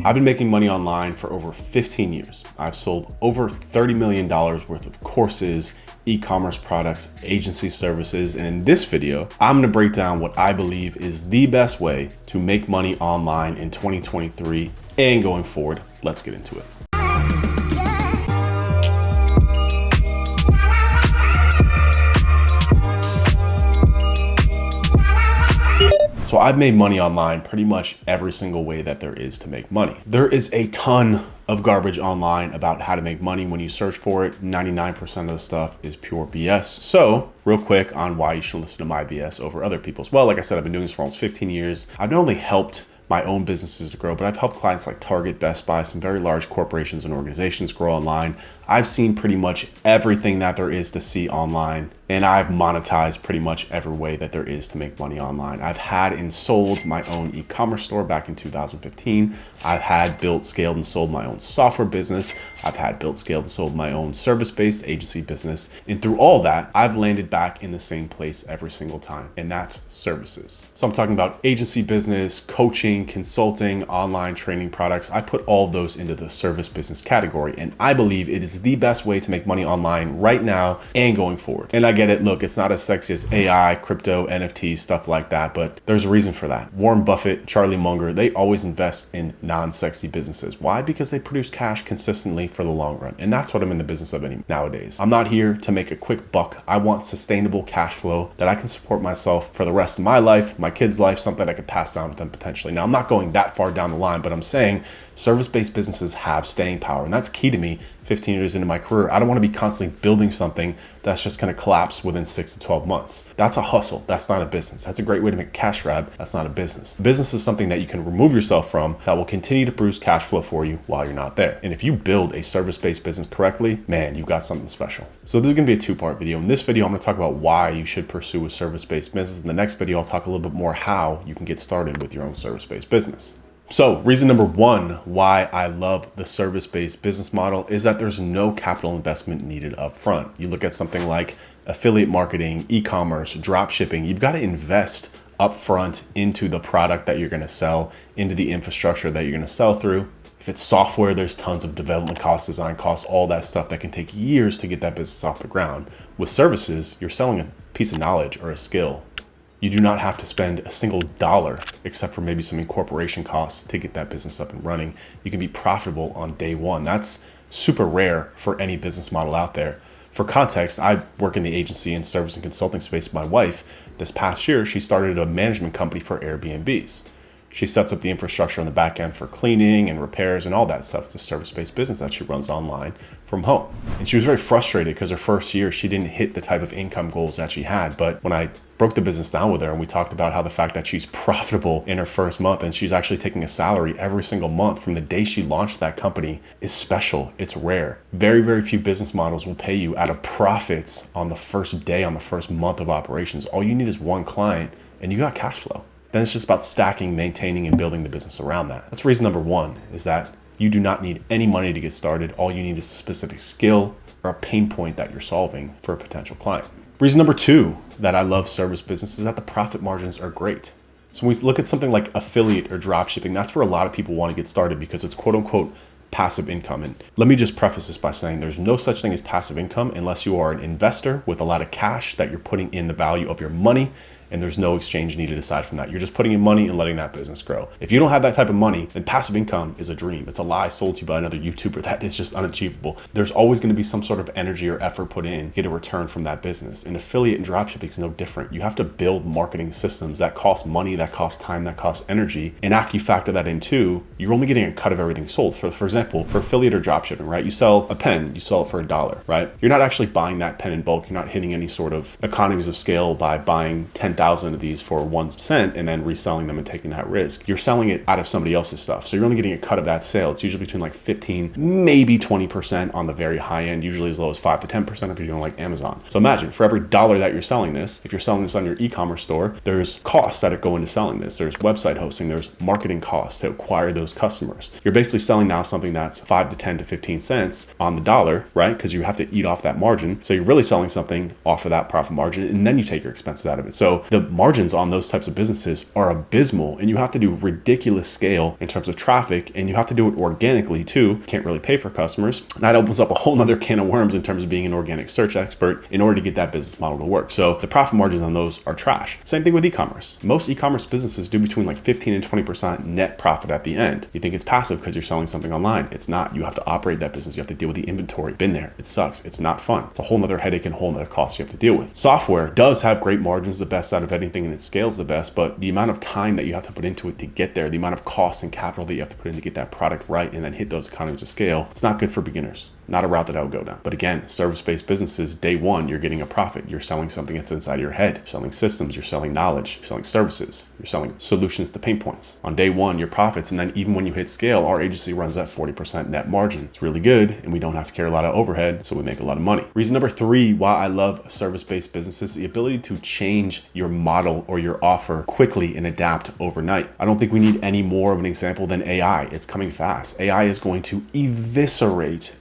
I've been making money online for over 15 years. I've sold over $30 million worth of courses, e-commerce products, agency services, and in this video, I'm gonna break down what I believe is the best way to make money online in 2023 and going forward. Let's get into it. So I've made money online pretty much every single way that there is to make money. There is a ton of garbage online about how to make money. When you search for it, 99% of the stuff is pure BS. So real quick on why you should listen to my BS over other people's. Well, like I said, I've been doing this for almost 15 years. I've not only helped my own businesses to grow, but I've helped clients like Target, Best Buy, some very large corporations and organizations grow online. I've seen pretty much everything that there is to see online, and I've monetized pretty much every way that there is to make money online. I've had and sold my own e-commerce store back in 2015. I've had built, scaled, and sold my own software business. I've had built, scaled, and sold my own service-based agency business. And through all that, I've landed back in the same place every single time, and that's services. So I'm talking about agency business, coaching, consulting, online training products. I put all of those into the service business category, and I believe it is the best way to make money online right now and going forward. And I get it. Look, it's not as sexy as AI, crypto, NFTs, stuff like that, but there's a reason for that. Warren Buffett, Charlie Munger, they always invest in non-sexy businesses. Why? Because they produce cash consistently for the long run. And that's what I'm in the business of nowadays. I'm not here to make a quick buck. I want sustainable cash flow that I can support myself for the rest of my life, my kids' life, something I could pass down to them potentially. Now, I'm not going that far down the line, but I'm saying service-based businesses have staying power. And that's key to me 15 years into my career. I don't want to be constantly building something that's just going to collapse within 6 to 12 months. That's a hustle. That's not a business. That's a great way to make a cash grab. That's not a business. Business is something that you can remove yourself from that will continue to produce cash flow for you while you're not there. And if you build a service-based business correctly, man, you've got something special. So this is going to be a two-part video. In this video, I'm going to talk about why you should pursue a service-based business. In the next video, I'll talk a little bit more how you can get started with your own service-based business. So reason number one why I love the service-based business model is that there's no capital investment needed up front. You look at something like affiliate marketing, e-commerce, drop shipping, you've got to invest up front into the product that you're going to sell, into the infrastructure that you're going to sell through. If it's software, there's tons of development costs, design costs, all that stuff that can take years to get that business off the ground. With services, you're selling a piece of knowledge or a skill. You do not have to spend a single dollar except for maybe some incorporation costs to get that business up and running. You can be profitable on day one. That's super rare for any business model out there. For context, I work in the agency and service and consulting space. My wife, this past year, she started a management company for Airbnbs. She sets up the infrastructure on the back end for cleaning and repairs and all that stuff. It's a service-based business that she runs online from home. And she was very frustrated because her first year, she didn't hit the type of income goals that she had. But when I broke the business down with her and we talked about how the fact that she's profitable in her first month and she's actually taking a salary every single month from the day she launched that company is special. It's rare. Very, very few business models will pay you out of profits on the first day, on the first month of operations. All you need is one client and you got cash flow. Then it's just about stacking, maintaining, and building the business around that. That's reason number one, is that you do not need any money to get started. All you need is a specific skill or a pain point that you're solving for a potential client. Reason number two that I love service business is that the profit margins are great. So when we look at something like affiliate or drop shipping, that's where a lot of people want to get started because it's quote unquote passive income. And let me just preface this by saying there's no such thing as passive income unless you are an investor with a lot of cash that you're putting in the value of your money, and there's no exchange needed aside from that. You're just putting in money and letting that business grow. If you don't have that type of money, then passive income is a dream. It's a lie sold to you by another YouTuber that is just unachievable. There's always going to be some sort of energy or effort put in, get a return from that business. And affiliate and dropshipping is no different. You have to build marketing systems that cost money, that cost time, that cost energy. And after you factor that in too, you're only getting a cut of everything sold. For example, for affiliate or dropshipping, right? You sell a pen, you sell it for $1, right? You're not actually buying that pen in bulk. You're not hitting any sort of economies of scale by buying 10,000 of these for 1 cent and then reselling them and taking that risk. You're selling it out of somebody else's stuff. So you're only getting a cut of that sale. It's usually between like 15, maybe 20% on the very high end, usually as low as 5 to 10% if you're doing like Amazon. So imagine for every dollar that you're selling this, if you're selling this on your e-commerce store, there's costs that go into selling this. There's website hosting, there's marketing costs to acquire those customers. You're basically selling now something that's 5 to 10 to 15 cents on the dollar, right? Because you have to eat off that margin. So you're really selling something off of that profit margin, and then you take your expenses out of it. So the margins on those types of businesses are abysmal, and you have to do ridiculous scale in terms of traffic, and you have to do it organically too. Can't really pay for customers. That opens up a whole nother can of worms in terms of being an organic search expert in order to get that business model to work. So the profit margins on those are trash. Same thing with e-commerce. Most e-commerce businesses do between like 15 and 20% net profit at the end. You think it's passive because you're selling something online. It's not. You have to operate that business. You have to deal with the inventory. Been there. It sucks. It's not fun. It's a whole nother headache and whole nother cost you have to deal with. Software does have great margins, the best out of anything, and it scales the best, but the amount of time that you have to put into it to get there, the amount of cost and capital that you have to put in to get that product right and then hit those economies of scale, it's not good for beginners. Not a route that I would go down. But again, service-based businesses, day one, you're getting a profit. You're selling something that's inside your head. You're selling systems, you're selling knowledge, you're selling services, you're selling solutions to pain points. On day one, your profits, and then even when you hit scale, our agency runs at 40% net margin. It's really good, and we don't have to carry a lot of overhead, so we make a lot of money. Reason number 3 why I love service-based businesses is the ability to change your model or your offer quickly and adapt overnight. I don't think we need any more of an example than AI. It's coming fast. AI is going to eviscerate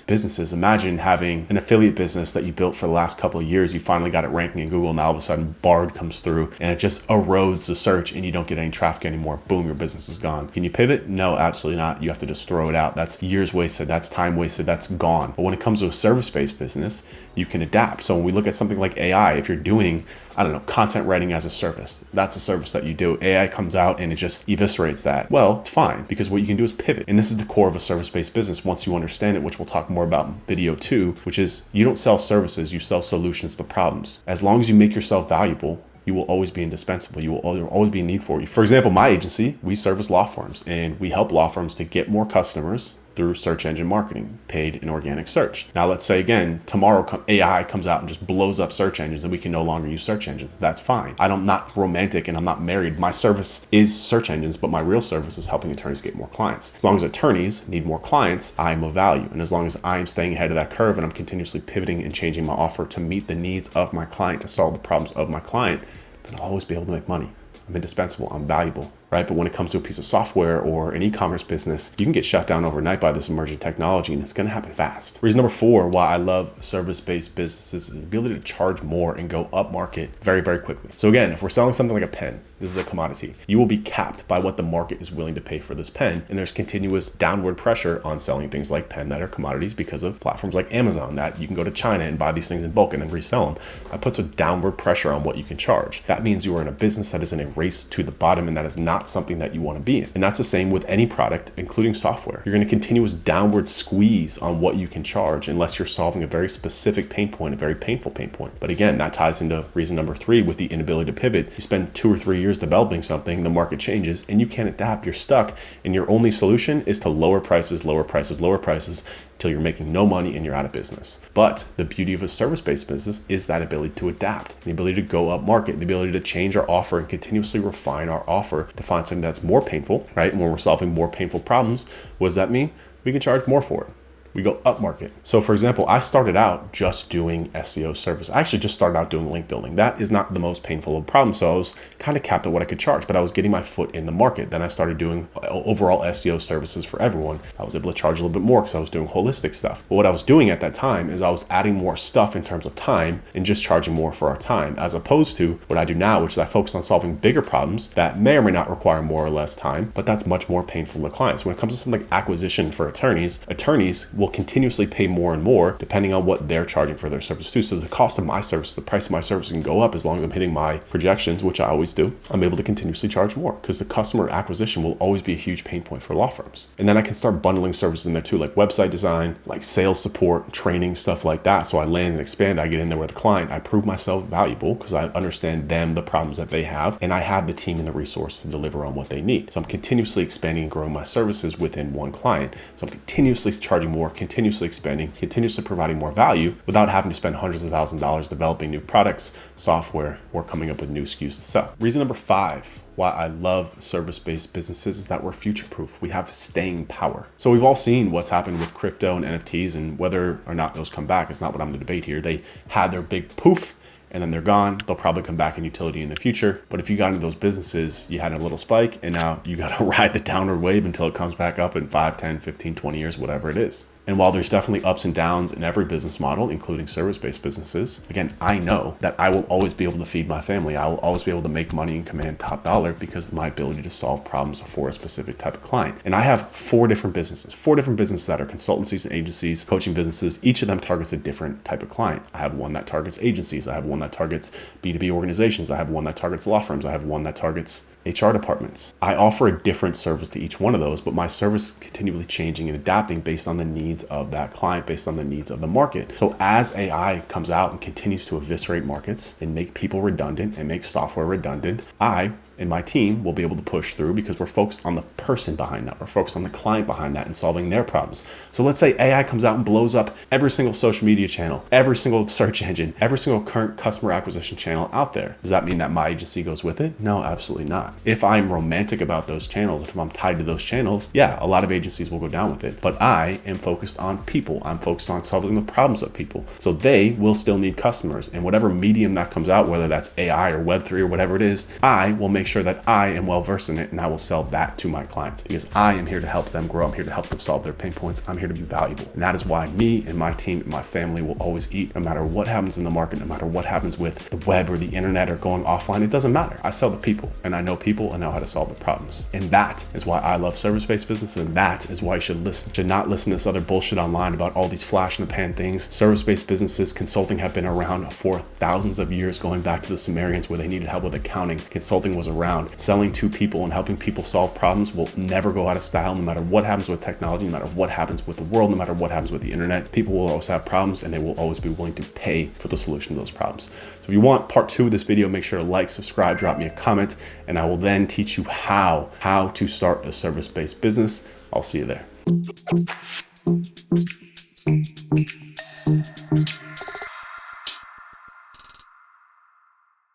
businesses. Imagine having an affiliate business that you built for the last couple of years. You finally got it ranking in Google. Now all of a sudden Bard comes through and it just erodes the search and you don't get any traffic anymore. Boom, your business is gone. Can you pivot? No, absolutely not. You have to just throw it out. That's years wasted. That's time wasted. That's gone. But when it comes to a service-based business, you can adapt. So when we look at something like AI, if you're doing, I don't know, content writing as a service, that's a service that you do. AI comes out and it just eviscerates that. Well, it's fine because what you can do is pivot. And this is the core of a service-based business once you understand it, which we'll talk more about in video 2, which is you don't sell services, you sell solutions to problems. As long as you make yourself valuable, you will always be indispensable. You will always be a need for you. For example, my agency, we service law firms and we help law firms to get more customers through search engine marketing, paid and organic search. Now, let's say again, tomorrow AI comes out and just blows up search engines and we can no longer use search engines. That's fine. I'm not romantic and I'm not married. My service is search engines, but my real service is helping attorneys get more clients. As long as attorneys need more clients, I'm of value. And as long as I'm staying ahead of that curve and I'm continuously pivoting and changing my offer to meet the needs of my client, to solve the problems of my client, then I'll always be able to make money. I'm indispensable. I'm valuable. Right? But when it comes to a piece of software or an e-commerce business, you can get shut down overnight by this emerging technology and it's going to happen fast. Reason number 4 why I love service-based businesses is the ability to charge more and go up market very, very quickly. So again, if we're selling something like a pen, this is a commodity, you will be capped by what the market is willing to pay for this pen. And there's continuous downward pressure on selling things like pen that are commodities because of platforms like Amazon that you can go to China and buy these things in bulk and then resell them. That puts a downward pressure on what you can charge. That means you are in a business that is in a race to the bottom, and that is not something that you want to be in. And that's the same with any product, including software. You're going to continuous downward squeeze on what you can charge unless you're solving a very specific pain point, a very painful pain point. But again, that ties into reason number 3 with the inability to pivot. You spend 2 or 3 years developing something, the market changes and you can't adapt. You're stuck, and your only solution is to lower prices until you're making no money and you're out of business. But the beauty of a service-based business is that ability to adapt, the ability to go up market, the ability to change our offer and continuously refine our offer to find something that's more painful, right? And when we're solving more painful problems, what does that mean? We can charge more for it. We go up market. So for example, I started out just doing SEO service. I actually just started out doing link building. That is not the most painful of problems. So I was kind of capped at what I could charge, but I was getting my foot in the market. Then I started doing overall SEO services for everyone. I was able to charge a little bit more because I was doing holistic stuff. But what I was doing at that time is I was adding more stuff in terms of time and just charging more for our time, as opposed to what I do now, which is I focus on solving bigger problems that may or may not require more or less time, but that's much more painful to clients. When it comes to something like acquisition for attorneys will continuously pay more and more depending on what they're charging for their service too. So the cost of my service, the price of my service can go up as long as I'm hitting my projections, which I always do. I'm able to continuously charge more because the customer acquisition will always be a huge pain point for law firms. And then I can start bundling services in there too, like website design, like sales support, training, stuff like that. So I land and expand. I get in there with the client. I prove myself valuable because I understand them, the problems that they have, and I have the team and the resource to deliver on what they need. So I'm continuously expanding and growing my services within one client. So I'm continuously charging more, continuously expanding, continuously providing more value without having to spend hundreds of thousands of dollars developing new products, software, or coming up with new SKUs to sell. Reason number 5 why I love service-based businesses is that we're future-proof. We have staying power. So we've all seen what's happened with crypto and NFTs, and whether or not those come back is not what I'm going to debate here. They had their big poof and then they're gone. They'll probably come back in utility in the future. But if you got into those businesses, you had a little spike and now you got to ride the downward wave until it comes back up in 5, 10, 15, 20 years, whatever it is. And while there's definitely ups and downs in every business model, including service-based businesses, again, I know that I will always be able to feed my family. I will always be able to make money and command top dollar because of my ability to solve problems for a specific type of client. And I have four different businesses that are consultancies and agencies, coaching businesses. Each of them targets a different type of client. I have one that targets agencies. I have one that targets B2B organizations. I have one that targets law firms. I have one that targets HR departments. I offer a different service to each one of those, but my service is continually changing and adapting based on the needs of that client, based on the needs of the market. So as AI comes out and continues to eviscerate markets and make people redundant and make software redundant, I and my team will be able to push through because we're focused on the person behind that. We're focused on the client behind that and solving their problems. So let's say AI comes out and blows up every single social media channel, every single search engine, every single current customer acquisition channel out there. Does that mean that my agency goes with it? No, absolutely not. If I'm romantic about those channels, if I'm tied to those channels, yeah, a lot of agencies will go down with it. But I am focused on people. I'm focused on solving the problems of people. So they will still need customers. And whatever medium that comes out, whether that's AI or Web3 or whatever it is, I will make sure that I am well versed in it and I will sell that to my clients because I am here to help them grow. I'm here to help them solve their pain points. I'm here to be valuable. And that is why me and my team and my family will always eat no matter what happens in the market, no matter what happens with the web or the internet or going offline. It doesn't matter. I sell the people and I know people and know how to solve the problems. And that is why I love service-based business. And that is why you should not listen to this other bullshit online about all these flash in the pan things. Service-based businesses, consulting have been around for thousands of years, going back to the Sumerians where they needed help with accounting. Consulting was around. Selling to people and helping people solve problems will never go out of style, no matter what happens with technology, no matter what happens with the world, no matter what happens with the internet. People will always have problems and they will always be willing to pay for the solution to those problems. So if you want part 2 of this video, make sure to like, subscribe, drop me a comment, and I will then teach you how to start a service-based business. I'll see you there.